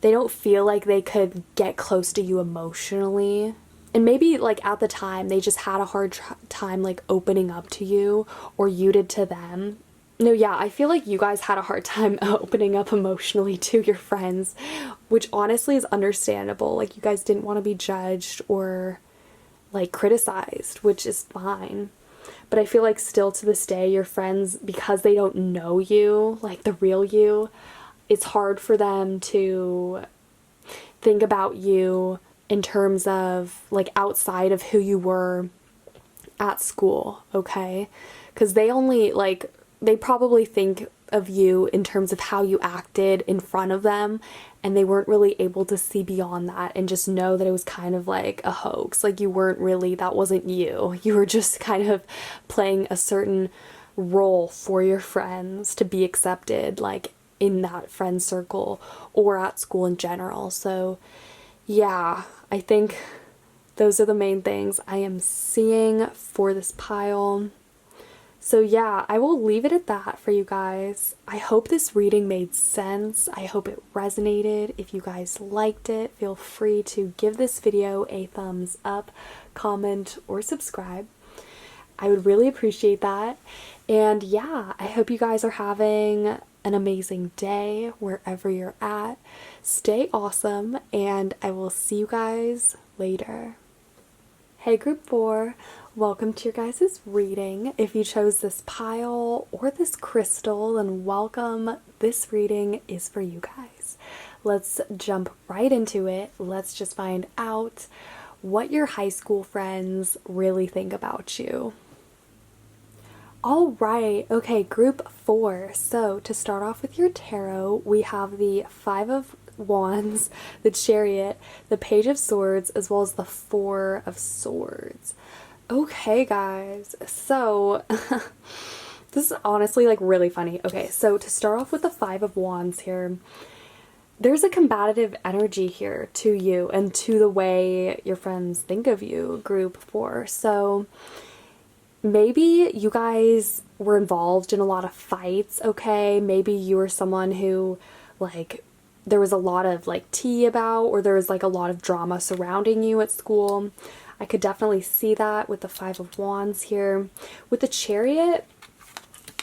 they don't feel like they could get close to you emotionally. And maybe like at the time, they just had a hard time like opening up to you, or you did to them. No, yeah, I feel like you guys had a hard time opening up emotionally to your friends, which honestly is understandable. Like, you guys didn't want to be judged or like criticized, which is fine. But I feel like still to this day, your friends, because they don't know you, like the real you, it's hard for them to think about you in terms of like outside of who you were at school, okay? Because they only like, they probably think of you in terms of how you acted in front of them, and they weren't really able to see beyond that and just know that it was kind of like a hoax. Like, you weren't really, that wasn't you. You were just kind of playing a certain role for your friends to be accepted, like in that friend circle or at school in general. So Yeah, I think those are the main things I am seeing for this pile. So yeah, I will leave it at that for you guys. I hope this reading made sense. I hope it resonated. If you guys liked it, feel free to give this video a thumbs up, comment, or subscribe. I would really appreciate that. And yeah, I hope you guys are having an amazing day wherever you're at. Stay awesome, and I will see you guys later. Hey group 4, welcome to your guys' reading. If you chose this pile or this crystal, then welcome. This reading is for you guys. Let's jump right into it. Let's just find out what your high school friends really think about you. All right, okay, group 4. So to start off with your tarot, we have the Five of Wands, the Chariot, the Page of Swords, as well as the Four of Swords. Okay, guys, so this is honestly like really funny. Okay, so to start off with the Five of Wands here, there's a combative energy here to you and to the way your friends think of you, group 4. So maybe you guys were involved in a lot of fights, okay? Maybe you were someone who, like, there was a lot of, like, tea about, or there was, like, a lot of drama surrounding you at school. I could definitely see that with the Five of Wands here. With the Chariot,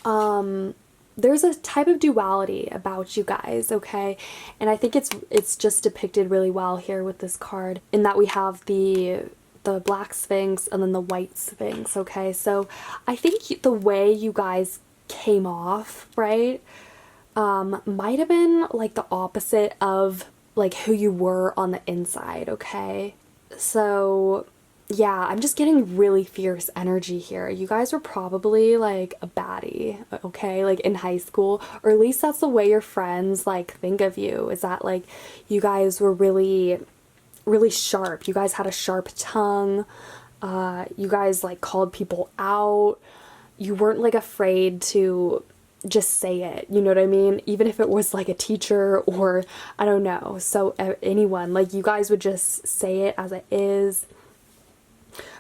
there's a type of duality about you guys, okay? And I think it's just depicted really well here with this card, in that we have the black sphinx and then the white sphinx, okay? So I think the way you guys came off, right, might have been like the opposite of like who you were on the inside, okay? So yeah, I'm just getting really fierce energy here. You guys were probably like a baddie, okay, like in high school, or at least that's the way your friends like think of you, is that like you guys were really sharp. You guys had a sharp tongue. You guys like called people out. You weren't like afraid to just say it, you know what I mean? Even if it was like a teacher or I don't know, so anyone, like you guys would just say it as it is.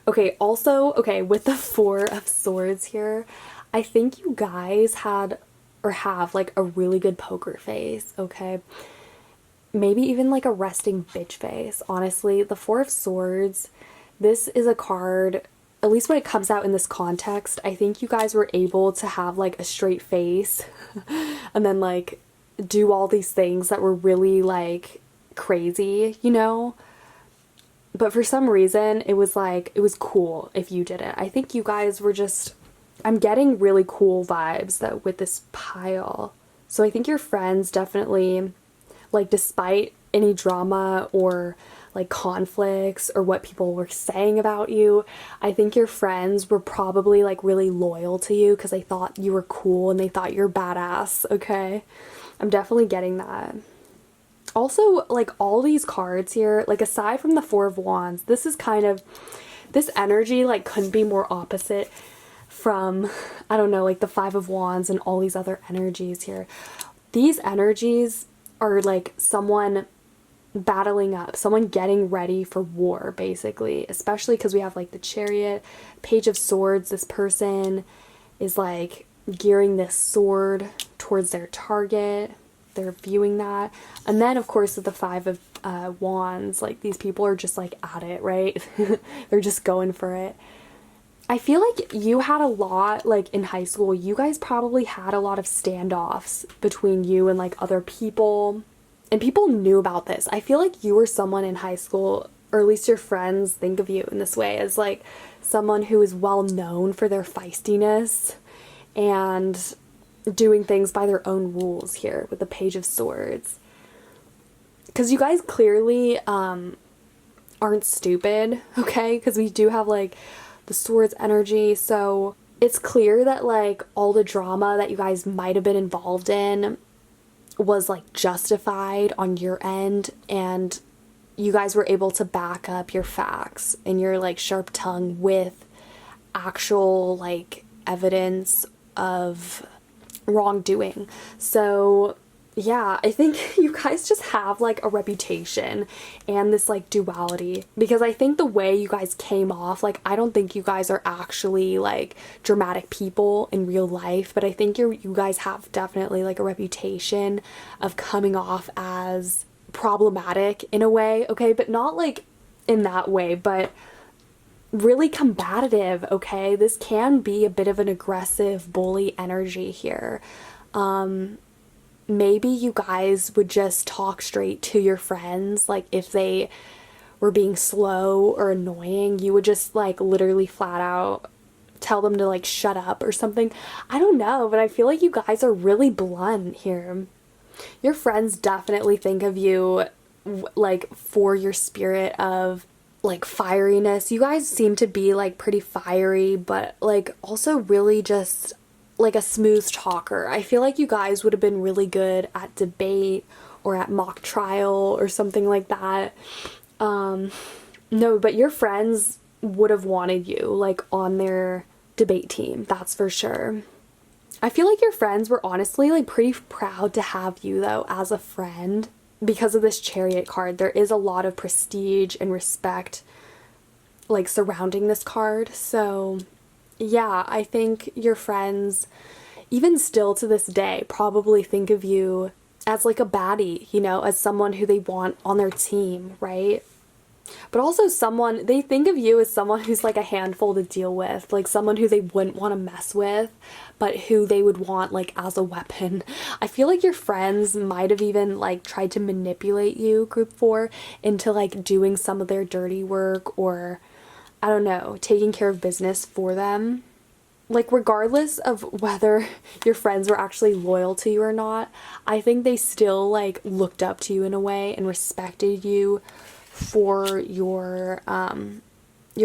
Okay, also, okay, with the Four of Swords here, I think you guys had or have like a really good poker face, okay? Maybe even like a resting bitch face. Honestly, the Four of Swords, this is a card, at least when it comes out in this context, I think you guys were able to have like a straight face and then like do all these things that were really like crazy, you know? But for some reason, it was like, it was cool if you did it. I think you guys were just, I'm getting really cool vibes though with this pile. So I think your friends definitely, like, despite any drama or like conflicts or what people were saying about you, I think your friends were probably like really loyal to you because they thought you were cool and they thought you're badass, okay? I'm definitely getting that. Also, like all these cards here, like aside from the Four of Wands, this is kind of, this energy like couldn't be more opposite from, I don't know, like the Five of Wands and all these other energies here. These energies are like someone battling up, someone getting ready for war, basically, especially because we have like the Chariot, Page of Swords. This person is like gearing this sword towards their target. They're viewing that. And then of course with the Five of Wands, like these people are just like at it, right? They're just going for it. I feel like you had a lot, like in high school, you guys probably had a lot of standoffs between you and like other people, and people knew about this. I feel like you were someone in high school, or at least your friends think of you in this way, as like someone who is well known for their feistiness and doing things by their own rules here with the Page of Swords. Because you guys clearly aren't stupid, okay? Because we do have like the Swords energy, so it's clear that like all the drama that you guys might have been involved in was like justified on your end, and you guys were able to back up your facts and your like sharp tongue with actual like evidence of wrongdoing. So yeah, I think you guys just have like a reputation and this like duality, because I think the way you guys came off, like I don't think you guys are actually like dramatic people in real life, but I think you guys have definitely like a reputation of coming off as problematic in a way, okay, but not like in that way, but really combative, okay? This can be a bit of an aggressive bully energy here. Maybe you guys would just talk straight to your friends. Like if they were being slow or annoying, you would just like literally flat out tell them to like shut up or something. I don't know, but I feel like you guys are really blunt here. Your friends definitely think of you like for your spirit of like fieriness. You guys seem to be like pretty fiery, but like also really just like a smooth talker. I feel like you guys would have been really good at debate or at mock trial or something like that. No, but your friends would have wanted you like on their debate team, that's for sure. I feel like your friends were honestly like pretty proud to have you though as a friend because of this Chariot card. There is a lot of prestige and respect like surrounding this card. So yeah, I think your friends, even still to this day, probably think of you as like a baddie, you know, as someone who they want on their team, right? But also someone, they think of you as someone who's like a handful to deal with, like someone who they wouldn't want to mess with, but who they would want like as a weapon. I feel like your friends might have even like tried to manipulate you, group 4, into like doing some of their dirty work or, I don't know, taking care of business for them. Like regardless of whether your friends were actually loyal to you or not, I think they still like looked up to you in a way and respected you for your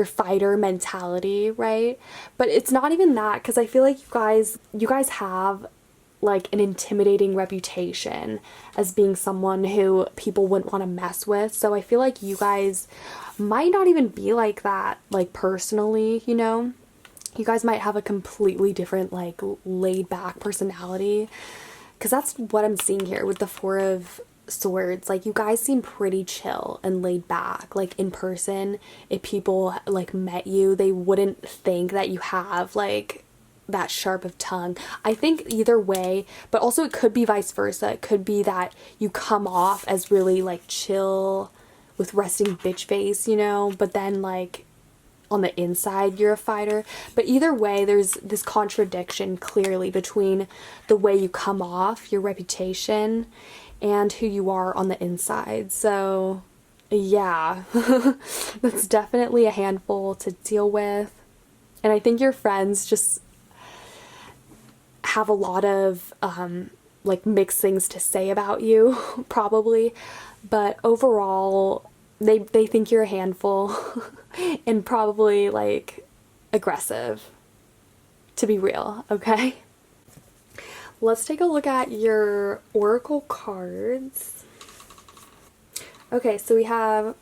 fighter mentality, right? But it's not even that, because I feel like you guys have like an intimidating reputation as being someone who people wouldn't want to mess with. So I feel like you guys might not even be like that, like personally, you know? You guys might have a completely different, like, laid back personality. Because that's what I'm seeing here with the 4 of Swords. Like, you guys seem pretty chill and laid back. Like, in person, if people, like, met you, they wouldn't think that you have, like, that sharp of tongue. I think either way, but also it could be vice versa. It could be that you come off as really, like, chill with resting bitch face, you know? But then, like, on the inside you're a fighter. But either way, there's this contradiction clearly between the way you come off, your reputation, and who you are on the inside. So yeah, that's definitely a handful to deal with. And I think your friends just have a lot of like mixed things to say about you probably, but overall they think you're a handful and probably like aggressive, to be real, okay? Let's take a look at your oracle cards. Okay, so we have,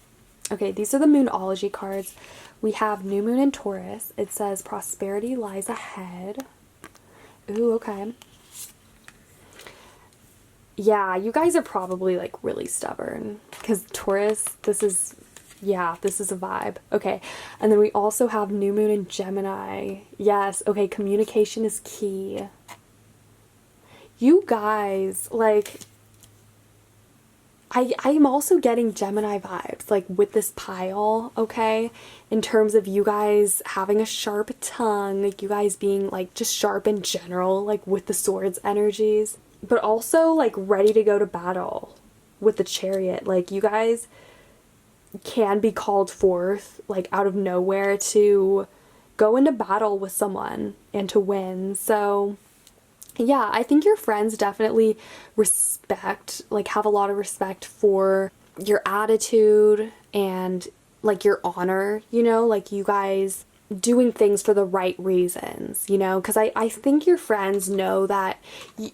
okay, these are the Moonology cards. We have New Moon in Taurus. It says prosperity lies ahead. Ooh, okay. Yeah, you guys are probably like really stubborn because Taurus, this is a vibe. Okay, and then we also have New Moon in Gemini. Yes, okay, communication is key. You guys, like, I'm also getting Gemini vibes, like, with this pile, okay? In terms of you guys having a sharp tongue, like, you guys being, like, just sharp in general, like, with the swords energies. But also, like, ready to go to battle with the Chariot. Like, you guys can be called forth, like, out of nowhere to go into battle with someone and to win. So yeah, I think your friends definitely have a lot of respect for your attitude and, like, your honor, you know, like, you guys doing things for the right reasons, you know, because I think your friends know that,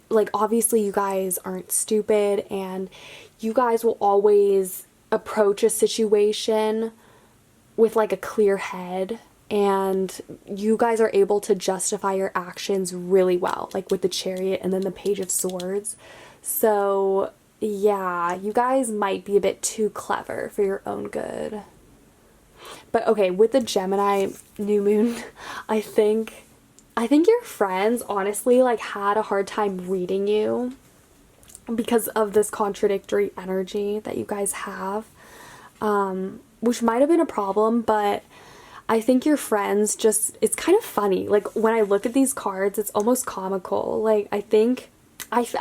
like, obviously you guys aren't stupid and you guys will always approach a situation with, like, a clear head. And you guys are able to justify your actions really well, like with the Chariot and then the Page of Swords. So yeah, you guys might be a bit too clever for your own good. But okay, with the Gemini new moon, I think your friends honestly like had a hard time reading you because of this contradictory energy that you guys have, which might have been a problem, but I think your friends just, it's kind of funny. Like when I look at these cards, it's almost comical. Like I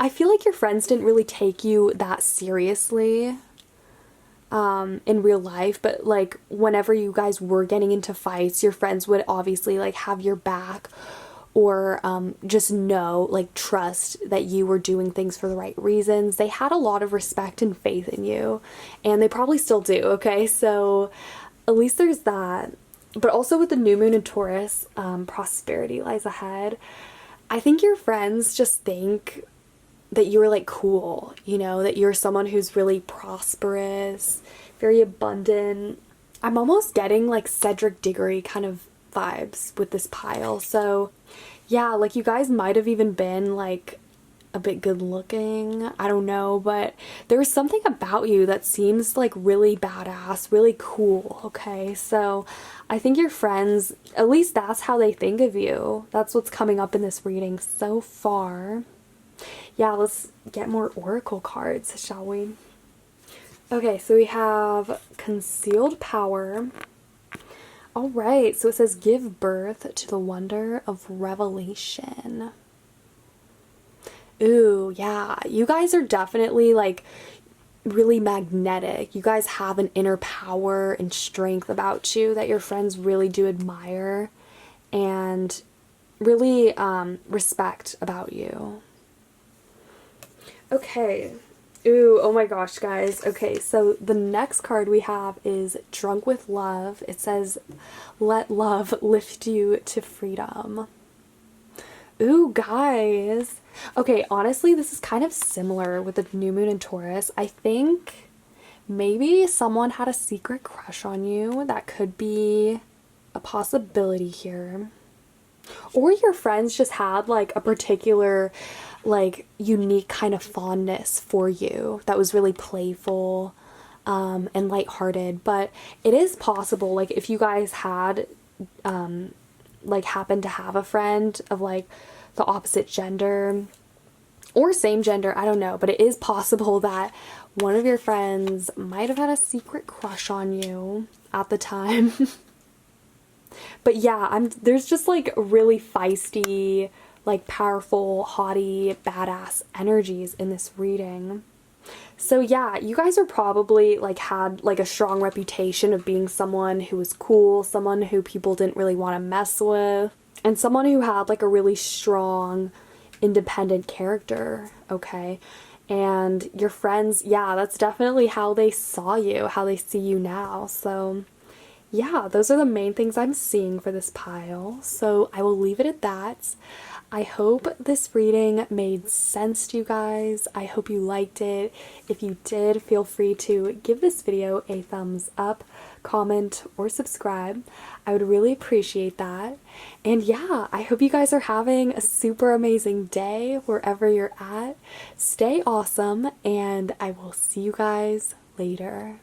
feel like your friends didn't really take you that seriously in real life, but like whenever you guys were getting into fights, your friends would obviously like have your back, or just know, like trust that you were doing things for the right reasons. They had a lot of respect and faith in you, and they probably still do, okay? So at least there's that. But also with the new moon in Taurus, prosperity lies ahead. I think your friends just think that you're like cool, you know, that you're someone who's really prosperous, very abundant. I'm almost getting like Cedric Diggory kind of vibes with this pile. So yeah, like you guys might have even been like a bit good looking. I don't know, but there's something about you that seems like really badass, really cool, okay? So I think your friends, at least that's how they think of you. That's what's coming up in this reading so far. Yeah, let's get more oracle cards, shall we? Okay, so we have Concealed Power. All right, so it says give birth to the wonder of revelation. Ooh, yeah, you guys are definitely like really magnetic. You guys have an inner power and strength about you that your friends really do admire and really respect about you. Okay. Ooh, oh my gosh, guys. Okay, so the next card we have is Drunk with Love. It says, let love lift you to freedom. Ooh, guys. Okay, honestly, this is kind of similar with the new moon in Taurus. I think maybe someone had a secret crush on you. That could be a possibility here. Or your friends just had like a particular like unique kind of fondness for you that was really playful and lighthearted. But it is possible, like if you guys had like happened to have a friend of like the opposite gender or same gender, I don't know, but it is possible that one of your friends might have had a secret crush on you at the time. But yeah, there's just like really feisty, like powerful, haughty, badass energies in this reading. So yeah, you guys are probably like had like a strong reputation of being someone who was cool, someone who people didn't really want to mess with, and someone who had like a really strong, independent character, okay? And your friends, yeah, that's definitely how they saw you, how they see you now. So yeah, those are the main things I'm seeing for this pile. So I will leave it at that. I hope this reading made sense to you guys. I hope you liked it. If you did, feel free to give this video a thumbs up, comment, or subscribe. I would really appreciate that. And yeah, I hope you guys are having a super amazing day wherever you're at. Stay awesome, and I will see you guys later.